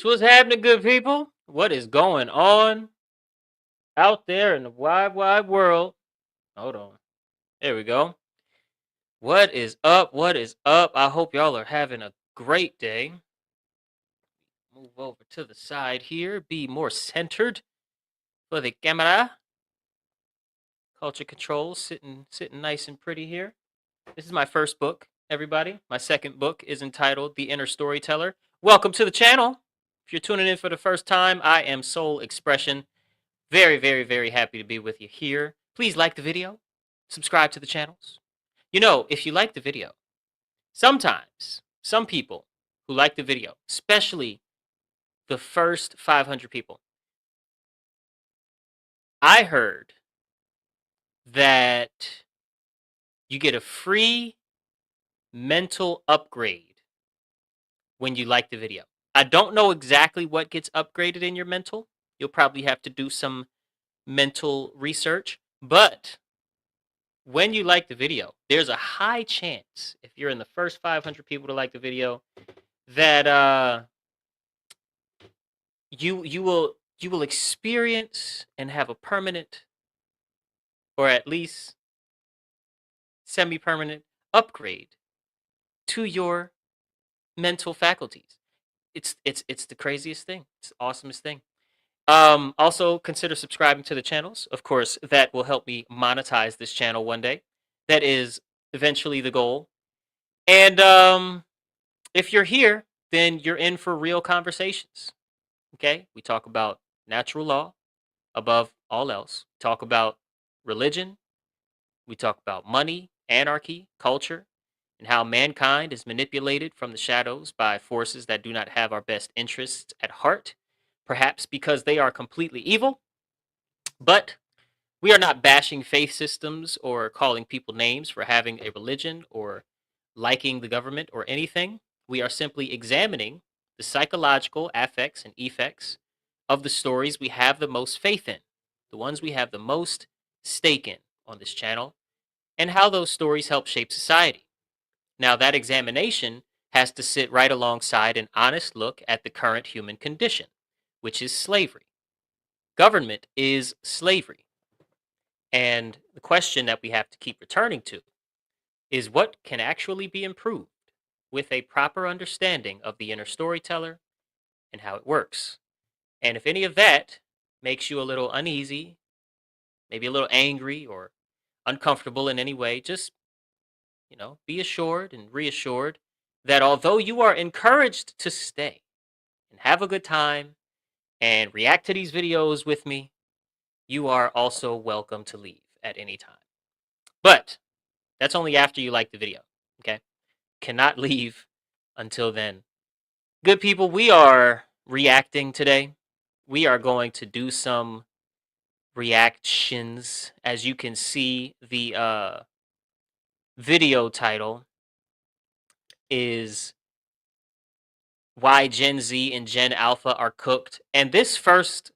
What's happening, good people? What is going on out there in the wide, wide world? Hold on. There we go. What is up? What is up? I hope y'all are having a great day. Move over to the side here. Be more centered for the camera. Culture control, sitting nice and pretty here. This is my first book, everybody. My second book is entitled The Inner Storyteller. Welcome to the channel. If you're tuning in for the first time, I am Soul Expression. Very, very, very happy to be with you here. Please like the video, subscribe to the channels. You know, if you like the video, sometimes some people who like the video, especially the first 500 people, I heard that you get a free mental upgrade when you like the video. I don't know exactly what gets upgraded in your mental. You'll probably have to do some mental research, but when you like the video, there's a high chance, if you're in the first 500 people to like the video, that you will experience and have a permanent, or at least semi-permanent, upgrade to your mental faculties. It's the craziest thing. It's the awesomest thing. Also consider subscribing to the channels. Of course, that will help me monetize this channel one day. That is eventually the goal. And if you're here, then you're in for real conversations. Okay? We talk about natural law above all else. Talk about religion. We talk about money, anarchy, culture, and how mankind is manipulated from the shadows by forces that do not have our best interests at heart, perhaps because they are completely evil. But we are not bashing faith systems or calling people names for having a religion or liking the government or anything. We are simply examining the psychological affects and effects of the stories we have the most faith in, the ones we have the most stake in on this channel, and how those stories help shape society. Now, that examination has to sit right alongside an honest look at the current human condition, which is slavery. Government is slavery. And the question that we have to keep returning to is what can actually be improved with a proper understanding of the inner storyteller and how it works. And if any of that makes you a little uneasy, maybe a little angry or uncomfortable in any way, just, be assured and reassured that although you are encouraged to stay and have a good time and react to these videos with me, you are also welcome to leave at any time. But that's only after you like the video, okay? Cannot leave until then. Good people, we are reacting today. We are going to do some reactions. As you can see, the video title is Why Gen Z and Gen Alpha Are Cooked. And this first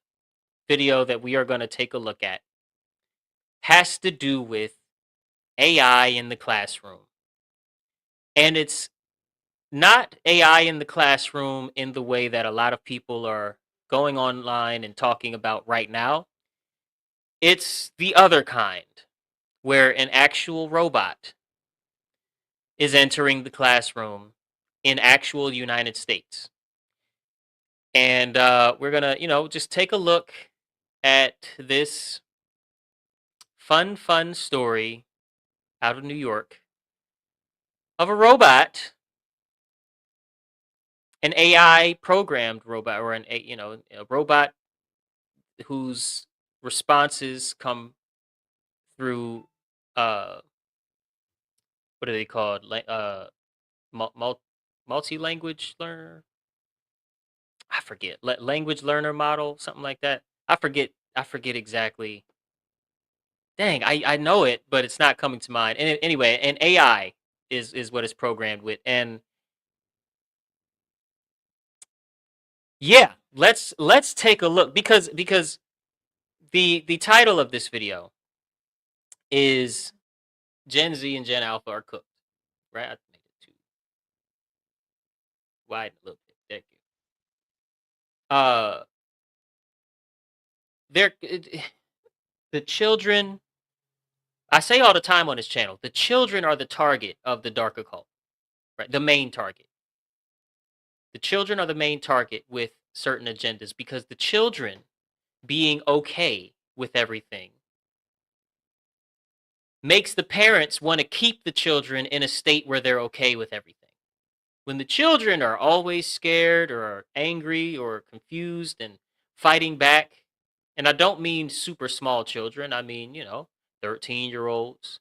video that we are going to take a look at has to do with AI in the classroom. And it's not AI in the classroom in the way that a lot of people are going online and talking about right now. It's the other kind, where an actual robot is entering the classroom in actual United States. And we're going to, just take a look at this fun story out of New York of a robot, an AI programmed robot, or a robot whose responses come through uh what are they called, multi-language learner, I forget, language learner model, something like that. I forget exactly. Dang, I know it, but it's not coming to mind. And anyway, an AI is what it's programmed with. And yeah, let's take a look, because the title of this video is Gen Z and Gen Alpha Are Cooked, right? I made it too wide a little bit. Thank you. Uh, they're the children. I say all the time on this channel, the children are the target of the dark occult, right? The main target. The children are the main target with certain agendas because the children being okay with everything makes the parents want to keep the children in a state where they're okay with everything. When the children are always scared or angry or confused and fighting back, and I don't mean super small children, I mean, 13-year-olds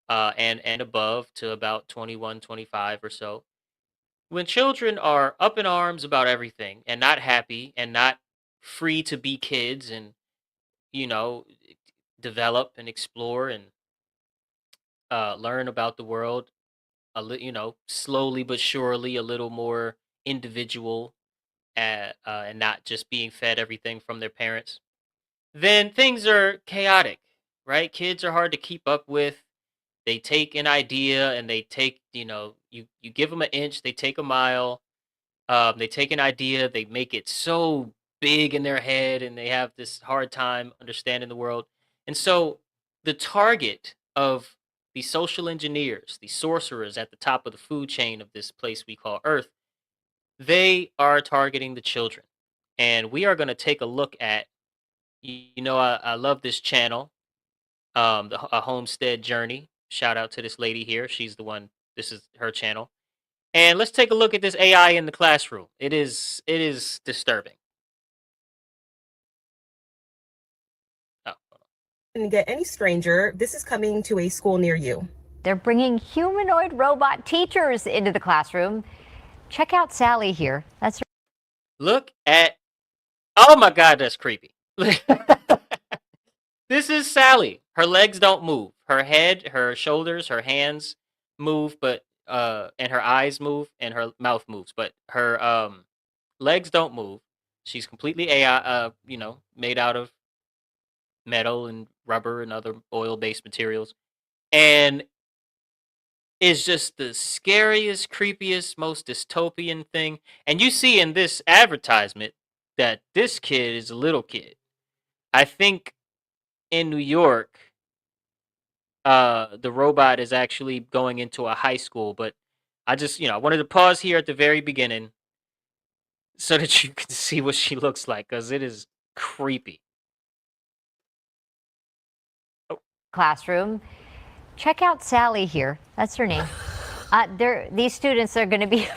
and above to about 21, 25 or so. When children are up in arms about everything and not happy and not free to be kids and, you know, develop and explore and learn about the world slowly but surely, a little more individual, and not just being fed everything from their parents, then things are chaotic, right? Kids are hard to keep up with. They take an idea and they take, you give them an inch, they take a mile. They take an idea, they make it so big in their head, and they have this hard time understanding the world. And so, the target of the social engineers, the sorcerers at the top of the food chain of this place we call Earth, they are targeting the children. And we are going to take a look at, I love this channel, a homestead journey. Shout out to this lady here. She's the one, this is her channel. And let's take a look at this AI in the classroom. It is disturbing. Oh, And get any stranger, this is coming to a school near you. They're bringing humanoid robot teachers into the classroom. Check out Sally here. That's her. look at. Oh my God, that's creepy. This is Sally. Her legs don't move. Her head, her shoulders, her hands move, but and her eyes move and her mouth moves, but her legs don't move. She's completely AI, made out of metal and rubber and other oil-based materials, and is just the scariest, creepiest, most dystopian thing. And you see in this advertisement that this kid is a little kid. I think in New York, the robot is actually going into a high school, but I just, I wanted to pause here at the very beginning so that you can see what she looks like, because it is creepy. Oh. Classroom. Check out Sally here. That's her name. These students are going to be.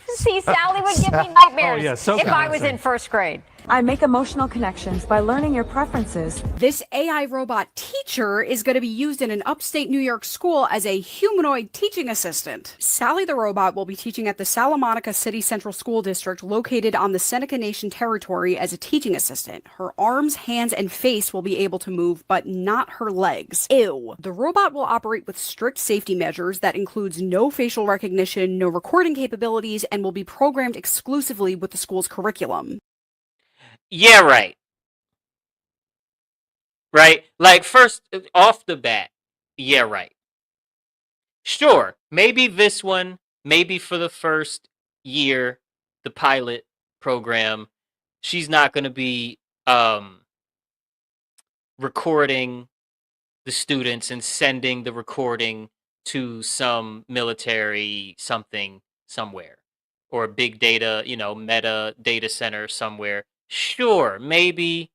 See, Sally would give me nightmares if I was in first grade. I make emotional connections by learning your preferences. This AI robot teacher is going to be used in an upstate New York school as a humanoid teaching assistant. Sally the robot will be teaching at the Salamanca City Central School District located on the Seneca Nation territory as a teaching assistant. Her arms, hands, and face will be able to move, but not her legs. Ew. The robot will operate with strict safety measures that includes no facial recognition, no recording capabilities, and will be programmed exclusively with the school's curriculum. Yeah, right. Right? Like, first, off the bat, yeah, right. Sure, maybe this one, maybe for the first year, the pilot program, she's not going to be recording the students and sending the recording to some military something somewhere, or a big data, meta data center somewhere. Sure, maybe,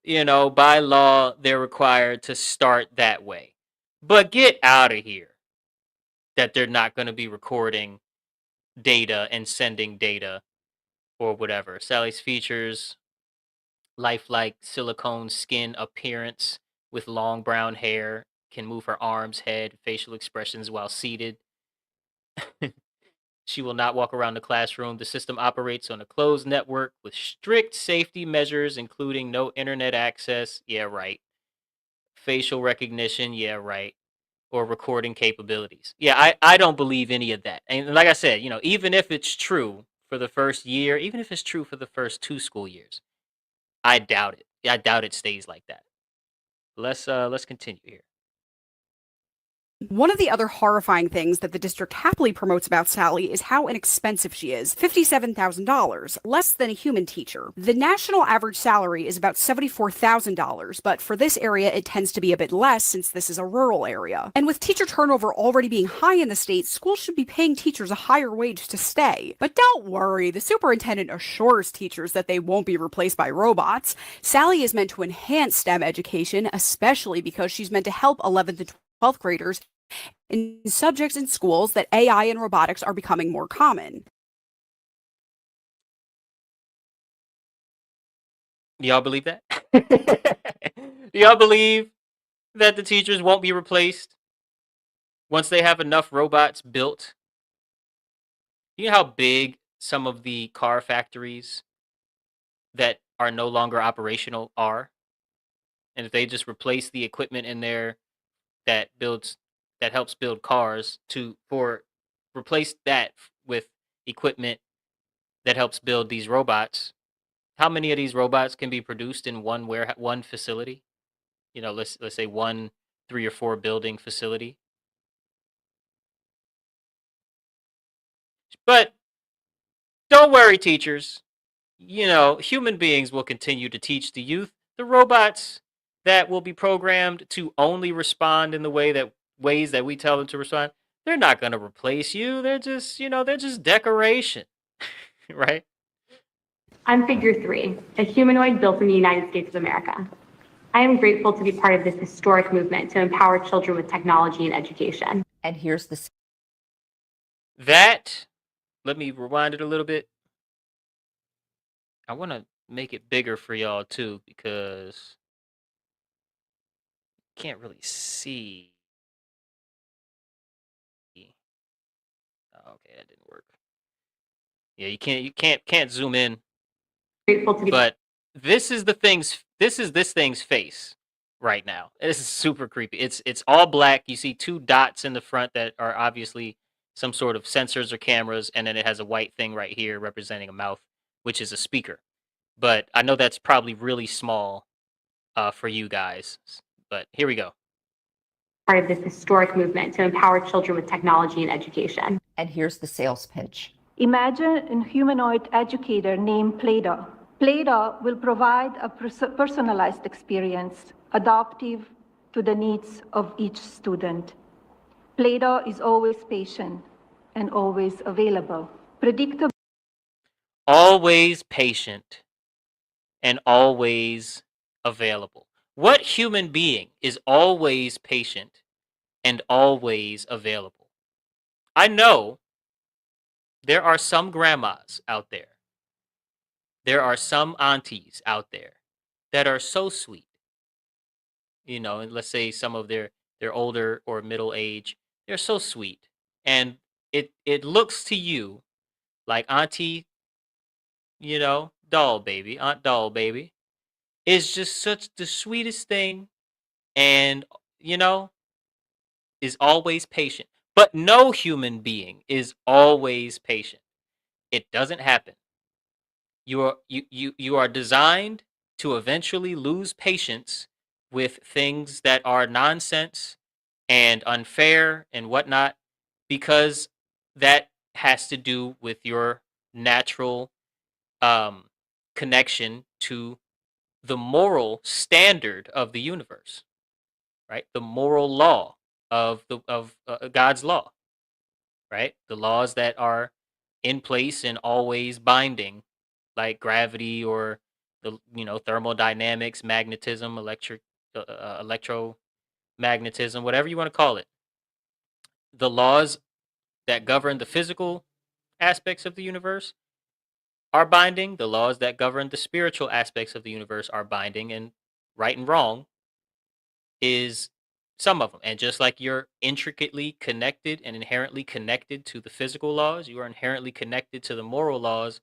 by law, they're required to start that way. But get out of here that they're not going to be recording data and sending data or whatever. Sally's features lifelike silicone skin appearance with long brown hair, can move her arms, head, facial expressions while seated. She will not walk around the classroom. The system operates on a closed network with strict safety measures, including no internet access. Yeah, right. Facial recognition. Yeah, right. Or recording capabilities. Yeah, I don't believe any of that. And like I said, even if it's true for the first year, even if it's true for the first 2 school years, I doubt it. I doubt it stays like that. Let's continue here. One of the other horrifying things that the district happily promotes about Sally is how inexpensive she is. $57,000, less than a human teacher. The national average salary is about $74,000, but for this area it tends to be a bit less since this is a rural area. And with teacher turnover already being high in the state, schools should be paying teachers a higher wage to stay. But don't worry, the superintendent assures teachers that they won't be replaced by robots. Sally is meant to enhance STEM education, especially because she's meant to help 11th and 12th graders in subjects in schools that AI and robotics are becoming more common. Do y'all believe that? Do y'all believe that the teachers won't be replaced once they have enough robots built? You know how big some of the car factories that are no longer operational are? And if they just replace the equipment in there that helps build cars replace that with equipment that helps build these robots, how many of these robots can be produced in one facility? You know, let's say one 3 or 4 building facility. But don't worry, teachers. You know, human beings will continue to teach the youth. The robots that will be programmed to only respond in the ways that we tell them to respond, they're not going to replace you. They're just, they're just decoration, right? I'm Figure 3, a humanoid built in the United States of America. I am grateful to be part of this historic movement to empower children with technology and education. And here's the... Let me rewind it a little bit. I want to make it bigger for y'all too, because you can't really see. Oh, okay, that didn't work. Yeah, you can't zoom in. Grateful to be... But this is this thing's face right now. This is super creepy. It's all black. You see 2 dots in the front that are obviously some sort of sensors or cameras, and then it has a white thing right here representing a mouth, which is a speaker. But I know that's probably really small for you guys. But here we go. Part of this historic movement to empower children with technology and education. And here's the sales pitch. Imagine a humanoid educator named Play-Doh. Play-Doh will provide a personalized experience, adaptive to the needs of each student. Play-Doh is always patient and always available. Predictable. Always patient and always available. What human being is always patient and always available? I know there are some grandmas out there. There are some aunties out there that are so sweet. You know, and let's say some of their older or middle age, they're so sweet. And it looks to you like Auntie, doll baby, Aunt doll baby, is just such the sweetest thing, and is always patient. But no human being is always patient. It doesn't happen. You are designed to eventually lose patience with things that are nonsense and unfair and whatnot, because that has to do with your natural connection to the moral standard of the universe, right? The moral law of God's law, right? The laws that are in place and always binding, like gravity or the thermodynamics, magnetism, electromagnetism, whatever you want to call it. The laws that govern the physical aspects of the universe are binding. The laws that govern the spiritual aspects of the universe are binding, and right and wrong is some of them. And just like you're intricately connected and inherently connected to the physical laws, you are inherently connected to the moral laws.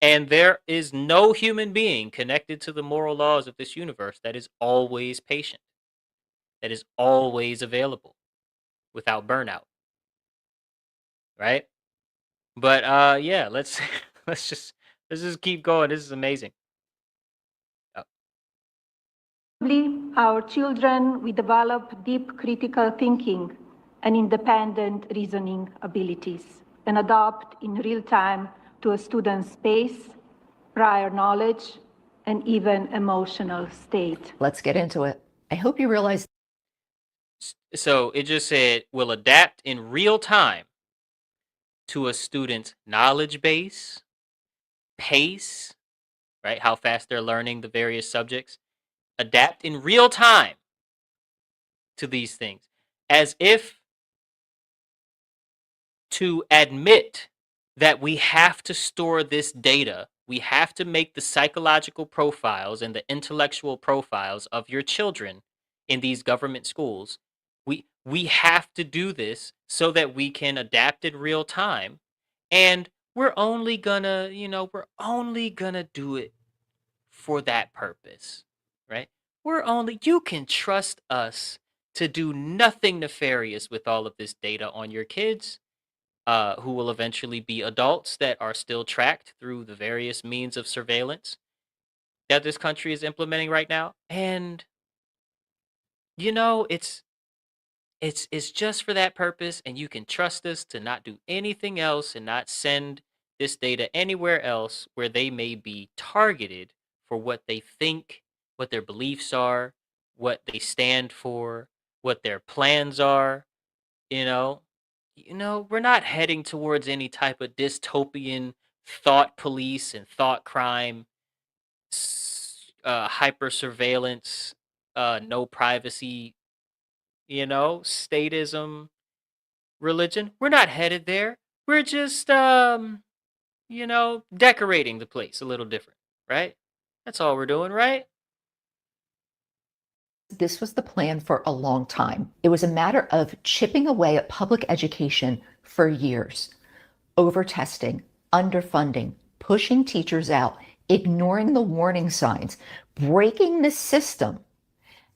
And there is no human being connected to the moral laws of this universe that is always patient, that is always available without burnout. Right? But yeah, let's just keep going. This is amazing. Our children, we develop deep critical thinking, and independent reasoning abilities, and adapt in real time to a student's pace, prior knowledge, and even emotional state. Let's get into it. I hope you realize. So it just said will adapt in real time to a student's knowledge base, pace, right? How fast they're learning the various subjects. Adapt in real time to these things, as if to admit that we have to store this data. We have to make the psychological profiles and the intellectual profiles of your children in these government schools. We have to do this so that we can adapt in real time. And we're only gonna, we're only gonna do it for that purpose, right? You can trust us to do nothing nefarious with all of this data on your kids, who will eventually be adults that are still tracked through the various means of surveillance that this country is implementing right now. And it's just for that purpose, and you can trust us to not do anything else and not send this data anywhere else where they may be targeted for what they think, what their beliefs are, what they stand for, what their plans are. You know, we're not heading towards any type of dystopian thought police and thought crime, hyper surveillance, no privacy, statism religion. We're not headed there. We're just, decorating the place a little different, right? That's all we're doing, right? This was the plan for a long time. It was a matter of chipping away at public education for years. Over-testing, underfunding, pushing teachers out, ignoring the warning signs, breaking the system,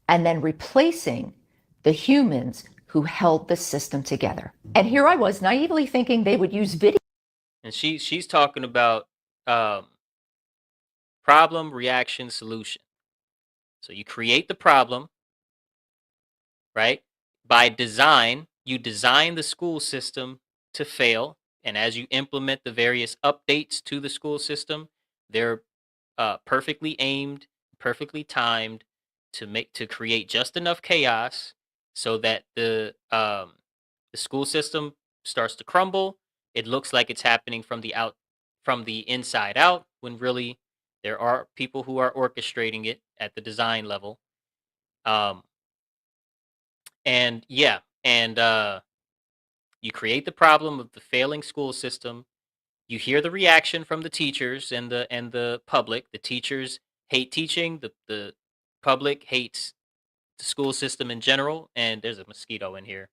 and then replacing the humans who held the system together. And here I was naively thinking they would use video. And she's talking about problem, reaction, solution. So you create the problem, right? By design, you design the school system to fail. And as you implement the various updates to the school system, they're perfectly aimed, perfectly timed to create just enough chaos so that the school system starts to crumble. It looks like it's happening from the inside out, when really there are people who are orchestrating it at the design level. Um, and yeah, and you create the problem of the failing school system. You hear the reaction from the teachers and the public. The teachers hate teaching. The public hates the school system in general. And there's a mosquito in here.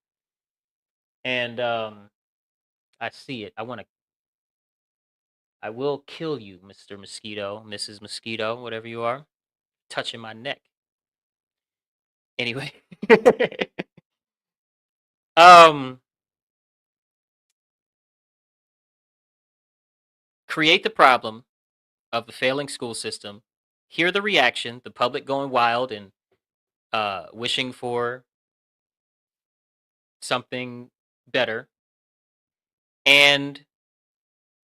And I see it. I will kill you, Mr. Mosquito, Mrs. Mosquito, whatever you are, touching my neck. Anyway, um, create the problem of the failing school system. Hear the reaction, the public going wild and wishing for something better, and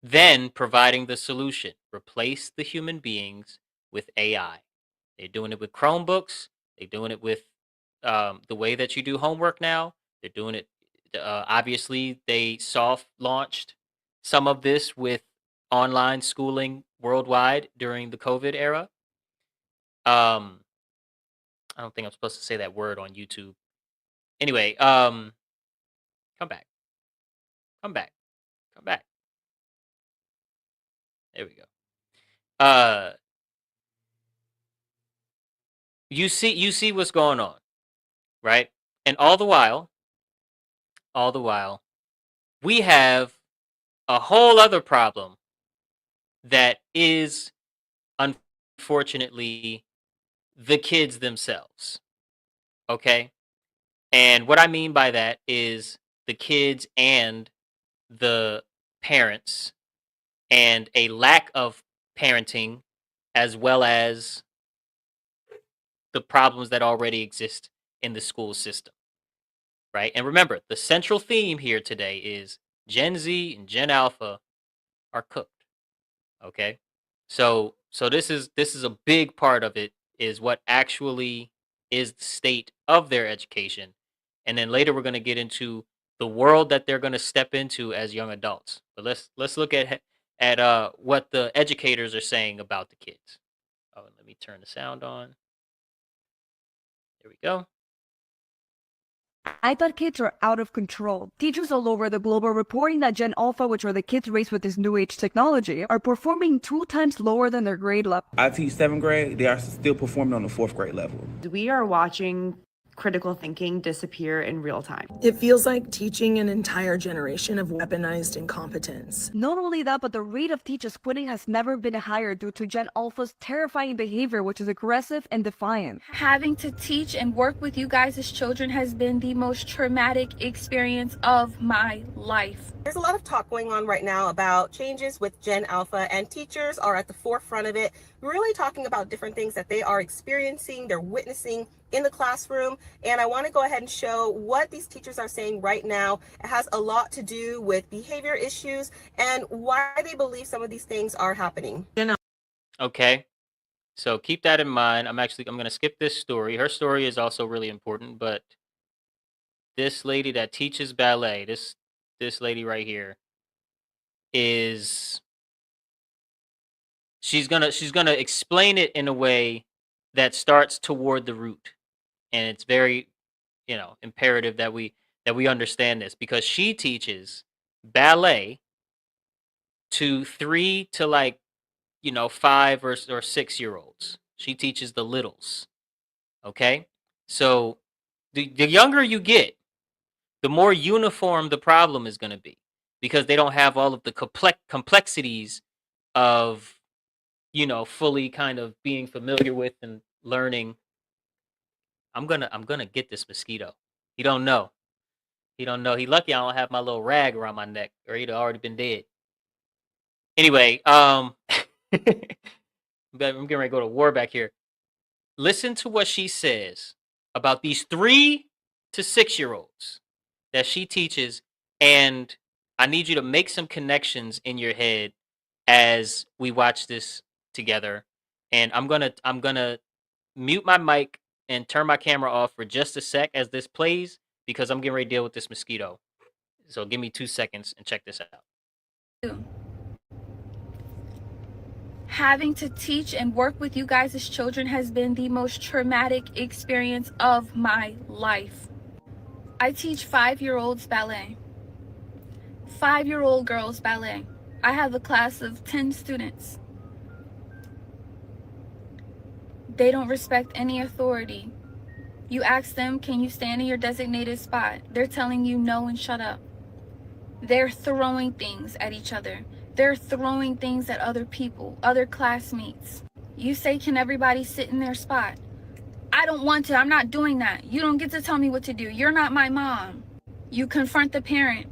then providing the solution. Replace the human beings with AI. They're doing it with Chromebooks. They're doing it with the way that you do homework now. They're doing it. Obviously, they soft launched some of this with online schooling worldwide during the COVID era. I don't think I'm supposed to say that word on YouTube. Anyway, come back, come back, come back. There we go. Uh, you see what's going on, right? And all the while, we have a whole other problem that is, unfortunately, the kids themselves. Okay? And what I mean by that is the kids and the parents, and a lack of parenting, as well as the problems that already exist in the school system. right? And remember, the central theme here today is Gen Z and Gen Alpha are cooked. Okay, so this is a big part of it, is what actually is the state of their education, and then later we're going to get into the world that they're going to step into as young adults. But let's look at what the educators are saying about the kids. Oh, and let me turn the sound on. There we go. iPad kids are out of control. Teachers all over the globe are reporting that Gen Alpha, which are the kids raised with this new age technology, are performing 2 times lower than their grade level. I teach 7th grade. They are still performing on the 4th grade level. We are watching critical thinking disappear in real time. It feels like teaching an entire generation of weaponized incompetence. Not only that, but the rate of teachers quitting has never been higher due to Gen Alpha's terrifying behavior, which is aggressive and defiant. Having to teach and work with you guys as children has been the most traumatic experience of my life. There's a lot of talk going on right now about changes with Gen Alpha, and teachers are at the forefront of it, really talking about different things that they are experiencing, they're witnessing in the classroom. And I want to go ahead and show what these teachers are saying right now. It has a lot to do with behavior issues and why they believe some of these things are happening. Okay, so keep that in mind. I'm going to skip this story. Her story is also really important, but this lady that teaches ballet, this lady right here, is she's gonna explain it in a way that starts toward the root, and it's very imperative that we understand this, because she teaches ballet to 3 to 5 or 6-year-olds. She teaches the littles. Okay, so the younger you get, the more uniform the problem is going to be, because they don't have all of the complexities of fully kind of being familiar with and learning. I'm gonna get this mosquito. He don't know. He lucky I don't have my little rag around my neck, or he'd have already been dead. Anyway, I'm getting ready to go to war back here. Listen to what she says about these 3 to 6-year-olds that she teaches, and I need you to make some connections in your head as we watch this together. And I'm gonna mute my mic and turn my camera off for just a sec as this plays, because I'm getting ready to deal with this mosquito. So give me 2 seconds and check this out. Having to teach and work with you guys as children has been the most traumatic experience of my life. I teach 5-year-olds ballet. 5-year-old girls ballet. I have a class of 10 students. They don't respect any authority. You ask them, can you stand in your designated spot? They're telling you no and shut up. They're throwing things at each other. They're throwing things at other people, other classmates. You say, can everybody sit in their spot? I don't want to. I'm not doing that. You don't get to tell me what to do. You're not my mom. You confront the parent.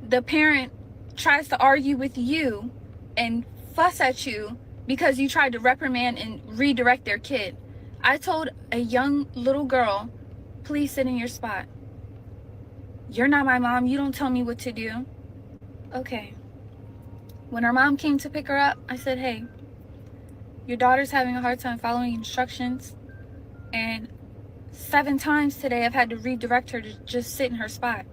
The parent tries to argue with you and fuss at you because you tried to reprimand and redirect their kid. I told a young little girl, please sit in your spot. You're not my mom. You don't tell me what to do. Okay. When her mom came to pick her up, I said, hey, your daughter's having a hard time following instructions. And 7 times today, I've had to redirect her to just sit in her spot.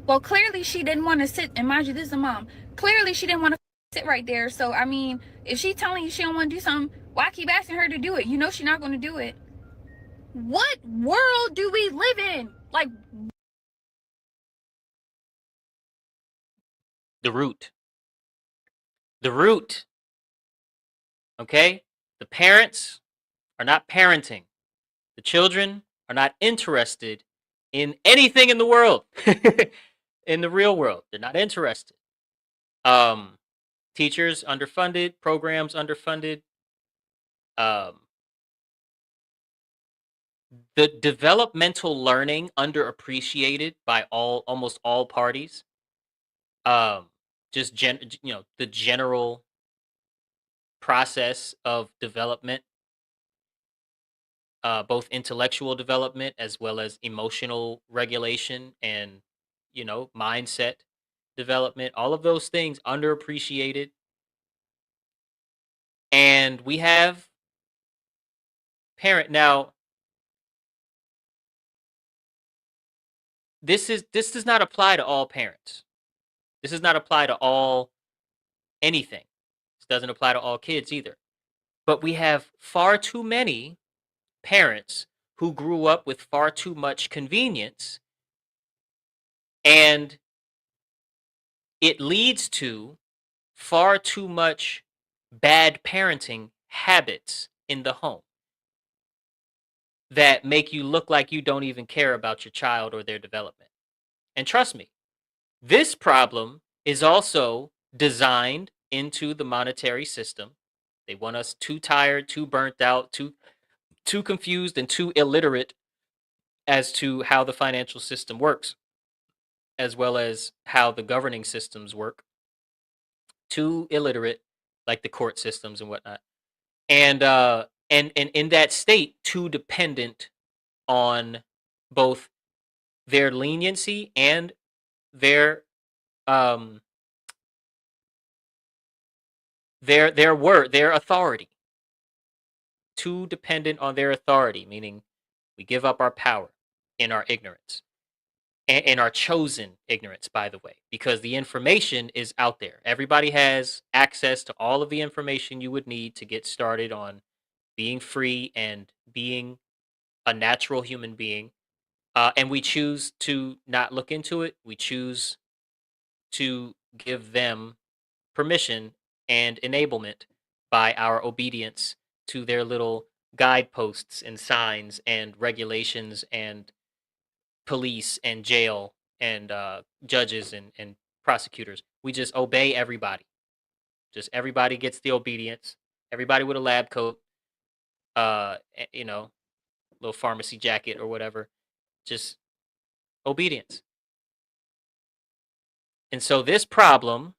Well, clearly she didn't want to sit. And mind you, this is a mom. Clearly she didn't want to sit right there. So, I mean, if she's telling you she don't want to do something, why keep asking her to do it? You know she's not going to do it. What world do we live in? Like, the root. The root. Okay? The parents are not parenting. The children are not interested in anything in the world. In the real world. They're not interested. Teachers underfunded, programs underfunded. The developmental learning underappreciated by almost all parties. Just the general process of development. both intellectual development as well as emotional regulation and, mindset development. All of those things underappreciated. And we have parent now. This does not apply to all parents. This does not apply to all anything. This doesn't apply to all kids either. But we have far too many parents who grew up with far too much convenience, and it leads to far too much bad parenting habits in the home that make you look like you don't even care about your child or their development. And trust me, this problem is also designed into the monetary system. They want us too tired, too burnt out, too confused, and too illiterate as to how the financial system works, as well as how the governing systems work. Too illiterate, like the court systems and whatnot. And in that state, too dependent on both their leniency and their word, their authority. Too dependent on their authority, meaning we give up our power in our ignorance, and in our chosen ignorance, by the way, because the information is out there. Everybody has access to all of the information you would need to get started on being free and being a natural human being. And we choose to not look into it. We choose to give them permission and enablement by our obedience to their little guideposts and signs and regulations and police and jail and judges and prosecutors. We just obey everybody. Just everybody gets the obedience. Everybody with a lab coat, little pharmacy jacket or whatever. Just obedience. And so this problem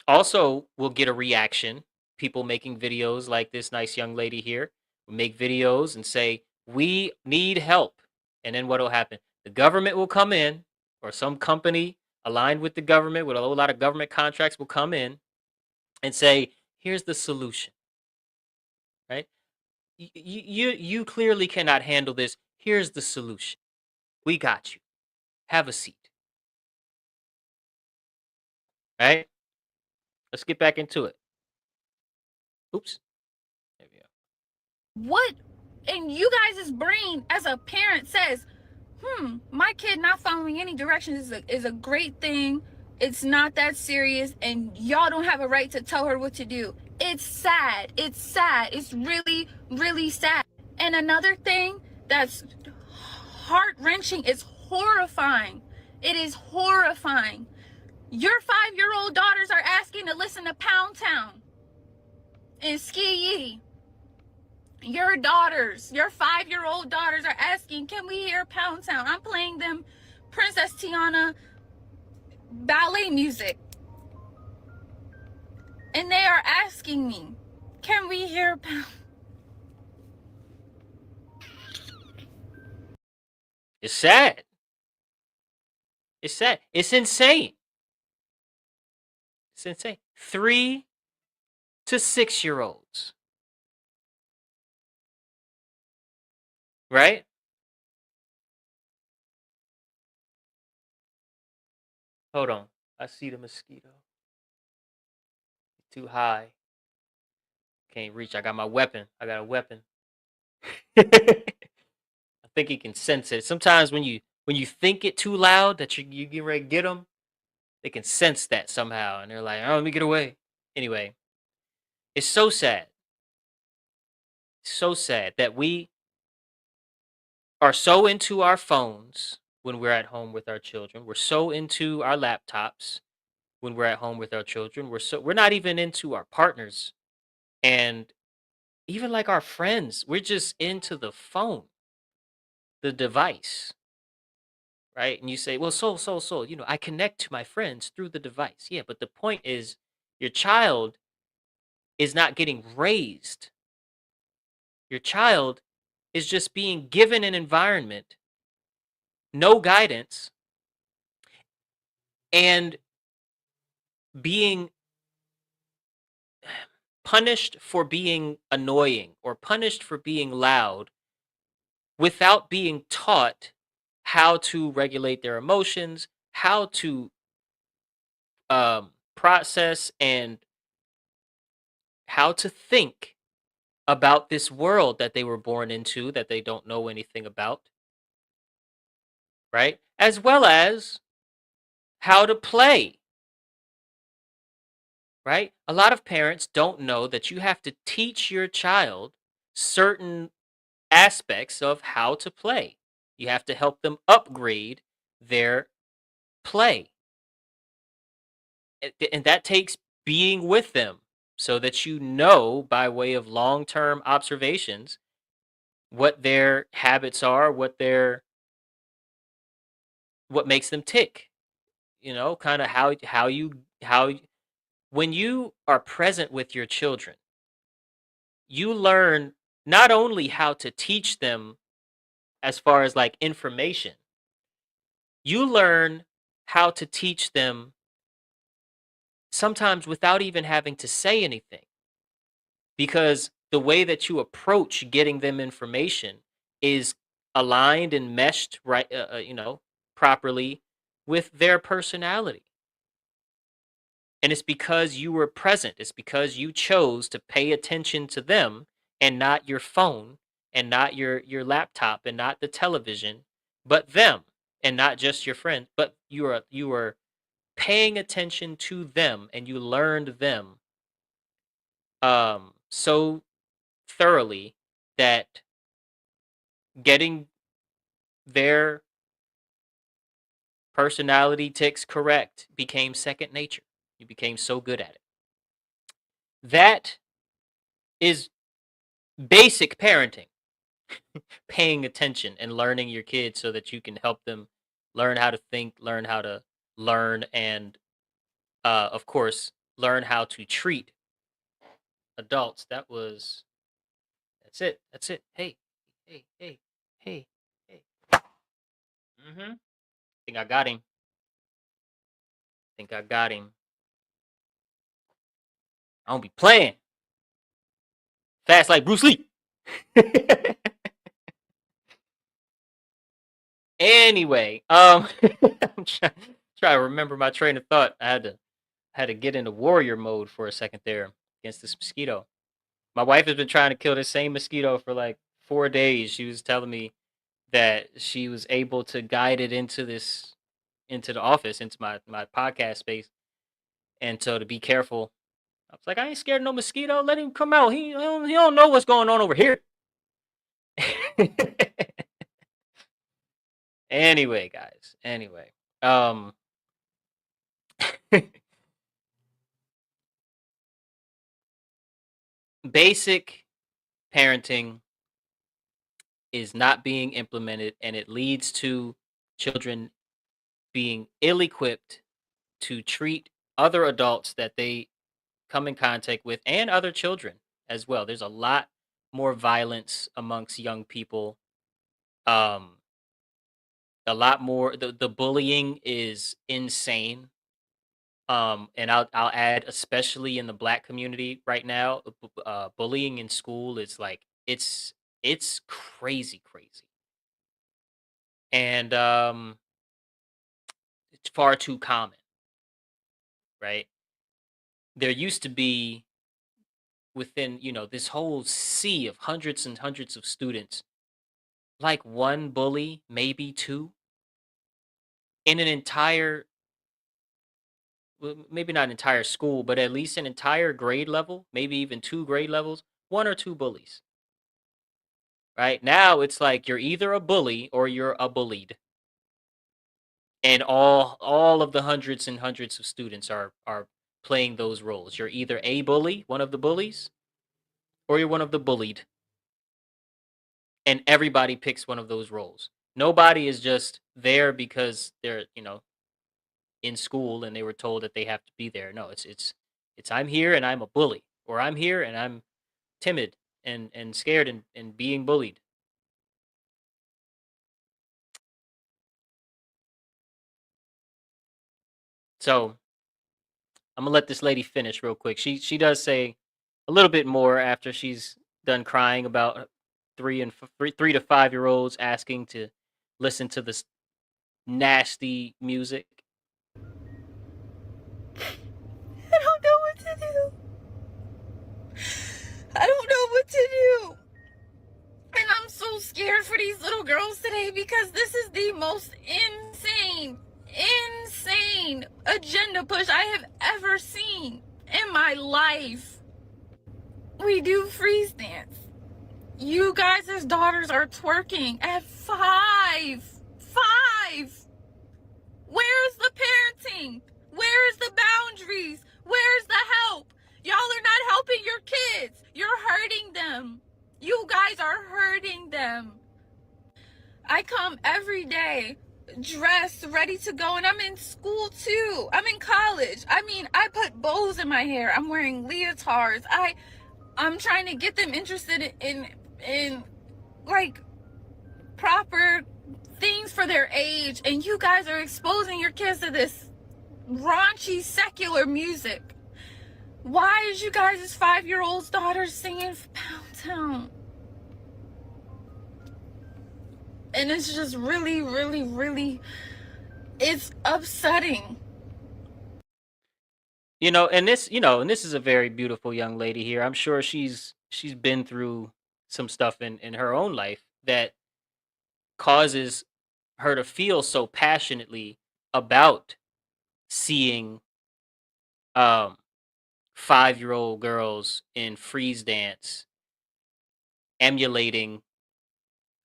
also will get a reaction. People making videos like this nice young lady here will make videos and say, we need help. And then what will happen? The government will come in, or some company aligned with the government with a whole lot of government contracts will come in and say, here's the solution. Right? You clearly cannot handle this. Here's the solution. We got you. Have a seat. Right? Let's get back into it. Oops. There we go. What in you guys' brain as a parent says, my kid not following any directions is a great thing. It's not that serious, and y'all don't have a right to tell her what to do. It's sad. It's sad. It's really, really sad. And another thing that's heart-wrenching is horrifying. It is horrifying. Your 5-year-old daughters are asking to listen to Pound Town and Ski Yee. Your 5-year-old daughters are asking, can we hear Pound Town? I'm playing them Princess Tiana ballet music. And they are asking me, can we hear Pound? It's sad. It's sad. It's insane. It's insane. 3 to 6-year-olds. Right? Hold on. I see the mosquito. Too high. Can't reach. I got my weapon. I got a weapon. I think he can sense it. Sometimes when you think it too loud that you get ready to get them, they can sense that somehow, and they're like, "Oh, let me get away." Anyway, it's so sad. So sad that we are so into our phones when we're at home with our children. We're so into our laptops when we're at home with our children. We're not even into our partners and even like our friends. We're just into the phone, the device. Right? And you say, well, I connect to my friends through the device. Yeah, but the point is your child is not getting raised. Your child is just being given an environment, no guidance, and being punished for being annoying or punished for being loud without being taught how to regulate their emotions, how to process, and how to think about this world that they were born into that they don't know anything about, right? As well as how to play, right? A lot of parents don't know that you have to teach your child certain aspects of how to play. You have to help them upgrade their play. And that takes being with them so that you know by way of long-term observations what their habits are, what makes them tick. Kind of how when you are present with your children, you learn not only how to teach them as far as like information, you learn how to teach them sometimes without even having to say anything, because the way that you approach getting them information is aligned and meshed right, properly with their personality. And it's because you were present. It's because you chose to pay attention to them and not your phone and not your laptop and not the television, but them, and not just your friend, but you were paying attention to them, and you learned them so thoroughly that getting their personality ticks correct became second nature. You became so good at it. That is basic parenting. Paying attention and learning your kids so that you can help them learn how to think, learn how to learn, and of course, learn how to treat adults. That's it. That's it. Hey, hey, hey, hey, hey. Think I got him. Think I got him. I don't be playing. Fast like Bruce Lee. Anyway, I'm trying to remember my train of thought. I had to get into warrior mode for a second there against this mosquito. My wife has been trying to kill this same mosquito for like 4 days. She was telling me that she was able to guide it into the office, into my podcast space, and so to be careful. I was like, I ain't scared of no mosquito. Let him come out. He don't know what's going on over here. Anyway, guys. Anyway, basic parenting is not being implemented, and it leads to children being ill-equipped to treat other adults that they come in contact with, and other children as well. There's a lot more violence amongst young people. Um, a lot more. The bullying is insane. And I'll add, especially in the Black community right now, bullying in school is like it's crazy, crazy, and it's far too common, right? There used to be, within this whole sea of hundreds and hundreds of students, like one bully, maybe two, in an entire, well, maybe not entire school, but at least an entire grade level, maybe even two grade levels, one or two bullies. Right now, it's like you're either a bully or you're a bullied, and all of the hundreds and hundreds of students are playing those roles. You're either a bully, one of the bullies, or you're one of the bullied, and everybody picks one of those roles. Nobody is just there because they're in school and they were told that they have to be there. No, it's I'm here and I'm a bully, or I'm here and I'm timid and scared and being bullied. So I'm gonna let this lady finish real quick. She does say a little bit more after she's done crying about 3 to 5 year olds asking to listen to this nasty music. I don't know what to do. I don't know what to do. And I'm so scared for these little girls today because this is the most insane agenda push I have ever seen in my life. We do freeze dance. You guys' daughters are twerking at 5. 5. Where's the parenting? Where's the boundaries? Where's the help? Y'all are not helping your kids. You're hurting them. You guys are hurting them. I come every day dressed, ready to go, and I'm in school too. I'm in college. I mean, I put bows in my hair. I'm wearing leotards. I'm trying to get them interested in like proper things for their age, and you guys are exposing your kids to this raunchy secular music. Why is you guys' 5-year-old's daughter singing Pound Town? And it's just really, it's upsetting. And this is a very beautiful young lady here. I'm sure she's been through some stuff in her own life that causes her to feel so passionately about seeing 5-year-old girls in freeze dance emulating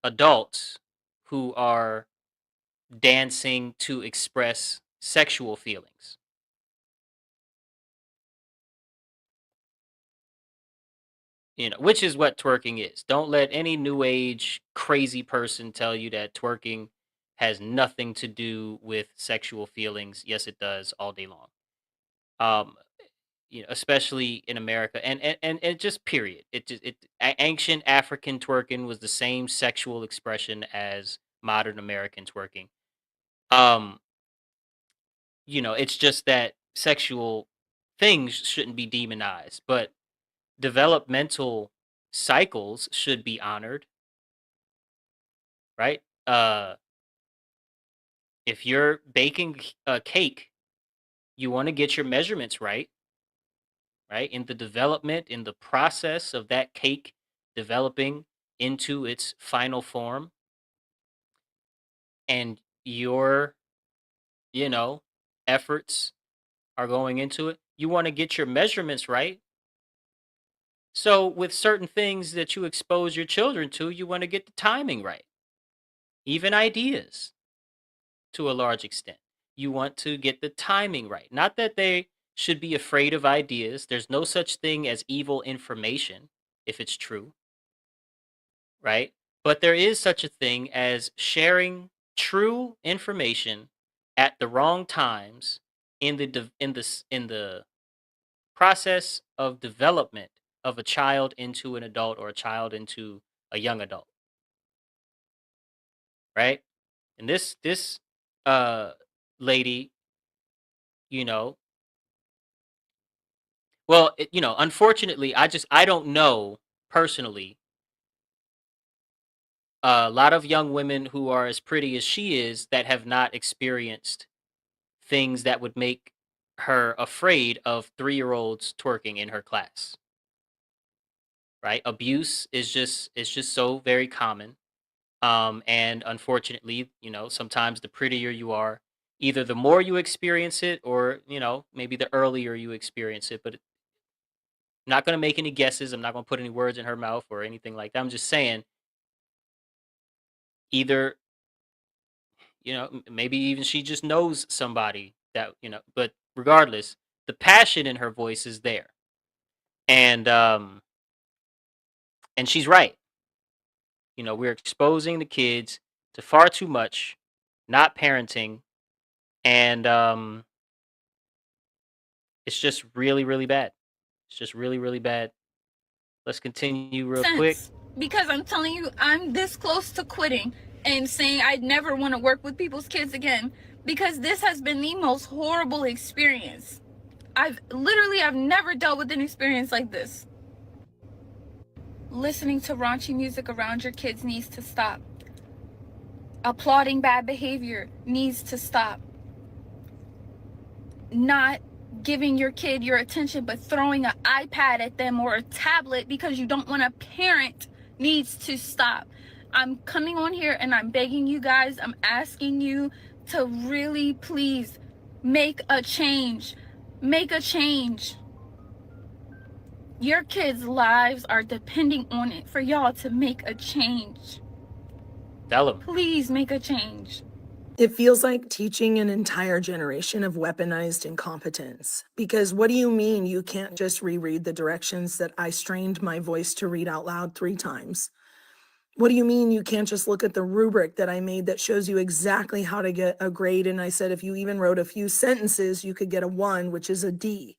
adults who are dancing to express sexual feelings. Which is what twerking is. Don't let any new age crazy person tell you that twerking has nothing to do with sexual feelings. Yes, it does, all day long. Especially in America, and just period. Ancient African twerking was the same sexual expression as modern American twerking. It's just that sexual things shouldn't be demonized, but developmental cycles should be honored, right? If you're baking a cake, you want to get your measurements right, in the development, in the process of that cake developing into its final form, and your efforts are going into it, you want to get your measurements right. So with certain things that you expose your children to, you want to get the timing right. Even ideas, to a large extent, you want to get the timing right. Not that they should be afraid of ideas. There's no such thing as evil information if it's true, right? But there is such a thing as sharing true information at the wrong times in the process of development of a child into an adult, or a child into a young adult, right? And this lady, well, unfortunately, I don't know personally a lot of young women who are as pretty as she is that have not experienced things that would make her afraid of 3-year-olds twerking in her class. Right? Abuse is just so very common. And unfortunately, sometimes the prettier you are, either the more you experience it, or maybe the earlier you experience it. But I'm not going to make any guesses. I'm not going to put any words in her mouth or anything like that. I'm just saying, either maybe even she just knows somebody that but regardless, the passion in her voice is there. And she's right. We're exposing the kids to far too much, not parenting, and it's just really, really bad. It's just really, really bad. Let's continue real quick. Because I'm telling you, I'm this close to quitting and saying I'd never want to work with people's kids again, because this has been the most horrible experience. I've never dealt with an experience like this. Listening to raunchy music around your kids needs to stop. Applauding bad behavior needs to stop. Not giving your kid your attention but throwing an iPad at them or a tablet because you don't want to parent needs to stop. I'm coming on here and I'm begging you guys, I'm asking you to really please make a change. Make a change. Your kids' lives are depending on it for y'all to make a change. Tell them. Please make a change. It feels like teaching an entire generation of weaponized incompetence. Because what do you mean you can't just reread the directions that I strained my voice to read out loud 3 times? What do you mean you can't just look at the rubric that I made that shows you exactly how to get a grade? And I said, if you even wrote a few sentences, you could get a 1, which is a D.